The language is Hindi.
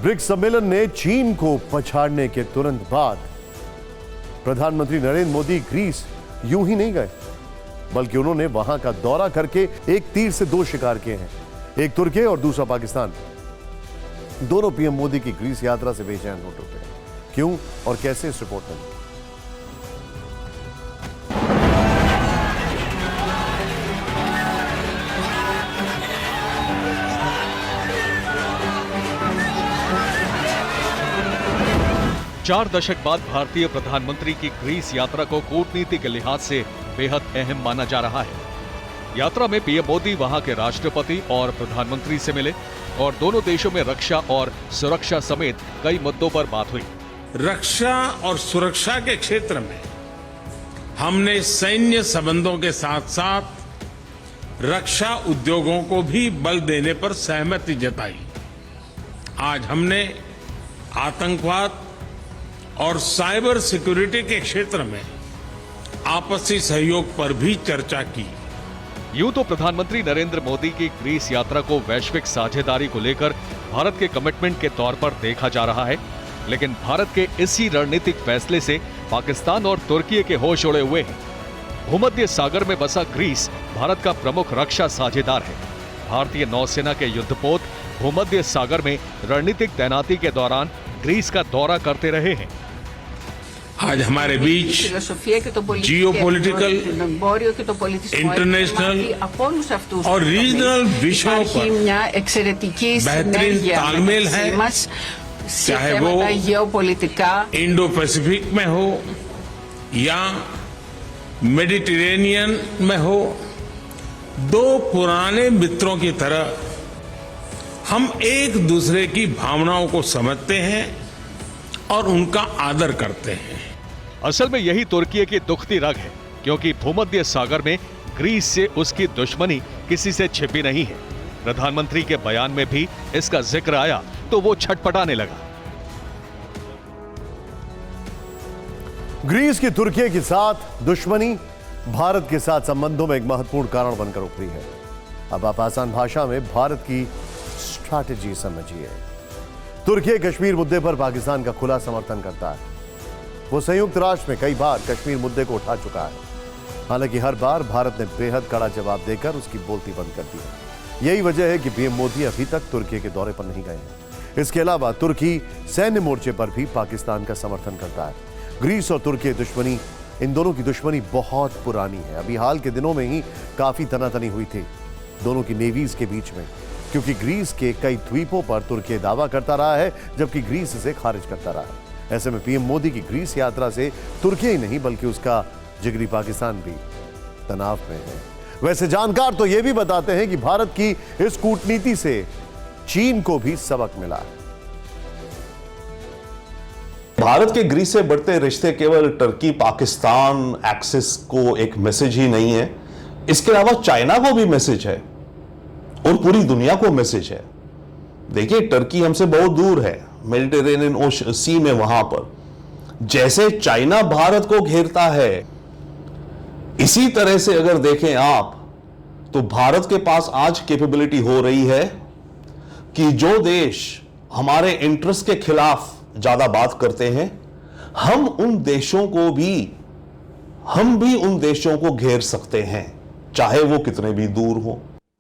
ब्रिक्स सम्मेलन ने चीन को पछाड़ने के तुरंत बाद प्रधानमंत्री नरेंद्र मोदी ग्रीस यूं ही नहीं गए, बल्कि उन्होंने वहां का दौरा करके एक तीर से दो शिकार किए हैं, एक तुर्की और दूसरा पाकिस्तान। दोनों पीएम मोदी की ग्रीस यात्रा से बेचैन हो चुके हैं। क्यों और कैसे, इस रिपोर्ट में। 4 दशक बाद भारतीय प्रधानमंत्री की ग्रीस यात्रा को कूटनीति के लिहाज से बेहद अहम माना जा रहा है। यात्रा में पीएम मोदी वहां के राष्ट्रपति और प्रधानमंत्री से मिले और दोनों देशों में रक्षा और सुरक्षा समेत कई मुद्दों पर बात हुई। रक्षा और सुरक्षा के क्षेत्र में हमने सैन्य संबंधों के साथ साथ रक्षा उद्योगों को भी बल देने पर सहमति जताई। आज हमने आतंकवाद और साइबर सिक्योरिटी के क्षेत्र में आपसी सहयोग पर भी चर्चा की। यूं तो प्रधानमंत्री नरेंद्र मोदी की ग्रीस यात्रा को वैश्विक साझेदारी को लेकर भारत के कमिटमेंट के तौर पर देखा जा रहा है, लेकिन भारत के इसी रणनीतिक फैसले से पाकिस्तान और तुर्की के होश उड़े हुए हैं। भूमध्य सागर में बसा ग्रीस भारत का प्रमुख रक्षा साझेदार है। भारतीय नौसेना के युद्धपोत भूमध्य सागर में रणनीतिक तैनाती के दौरान ग्रीस का दौरा करते रहे हैं। आज हमारे बीच जियोपॉलिटिकल, इंटरनेशनल और रीजनल विषयों पर बेहतरीन तालमेल है, चाहे वो इंडो पैसिफिक में हो या मेडिटेरेनियन में हो। दो पुराने मित्रों की तरह हम एक दूसरे की भावनाओं को समझते हैं और उनका आदर करते हैं। असल में यही तुर्की की दुखती रग है, क्योंकि भूमध्य सागर में ग्रीस से उसकी दुश्मनी किसी से छिपी नहीं है। प्रधानमंत्री के बयान में भी इसका जिक्र आया तो वो छटपटाने लगा। ग्रीस की तुर्की के साथ दुश्मनी भारत के साथ संबंधों में एक महत्वपूर्ण कारण बनकर उभरी है। अब आप आसान भाषा में भारत की स्ट्रैटेजी समझिए। तुर्की कश्मीर मुद्दे पर पाकिस्तान का खुला समर्थन करता है। वो संयुक्त राष्ट्र में कई बार कश्मीर मुद्दे को उठा चुका है, हालांकि हर बार भारत ने बेहद कड़ा जवाब देकर उसकी बोलती बंद कर दी है। यही वजह है कि पीएम मोदी अभी तक तुर्की के दौरे पर नहीं गए हैं। इसके अलावा तुर्की सैन्य मोर्चे पर भी पाकिस्तान का समर्थन करता है। ग्रीस और तुर्की दुश्मनी, इन दोनों की दुश्मनी बहुत पुरानी है। अभी हाल के दिनों में ही काफी तनातनी हुई थी दोनों की नेवीज के बीच में, क्योंकि ग्रीस के कई द्वीपों पर तुर्की दावा करता रहा है, जबकि ग्रीस इसे खारिज करता रहा है। ऐसे में पीएम मोदी की ग्रीस यात्रा से तुर्की ही नहीं बल्कि उसका जिगरी पाकिस्तान भी तनाव में है। वैसे जानकार तो यह भी बताते हैं कि भारत की इस कूटनीति से चीन को भी सबक मिला है। भारत के ग्रीस से बढ़ते रिश्ते केवल टर्की पाकिस्तान एक्सिस को एक मैसेज ही नहीं है, इसके अलावा चाइना को भी मैसेज है और पूरी दुनिया को मैसेज है। देखिए, टर्की हमसे बहुत दूर है, मेडिटेरेनियन ओशन सी में। वहां पर जैसे चाइना भारत को घेरता है, इसी तरह से अगर देखें आप, तो भारत के पास आज कैपेबिलिटी हो रही है कि जो देश हमारे इंटरेस्ट के खिलाफ ज्यादा बात करते हैं, हम भी उन देशों को घेर सकते हैं, चाहे वो कितने भी दूर हो।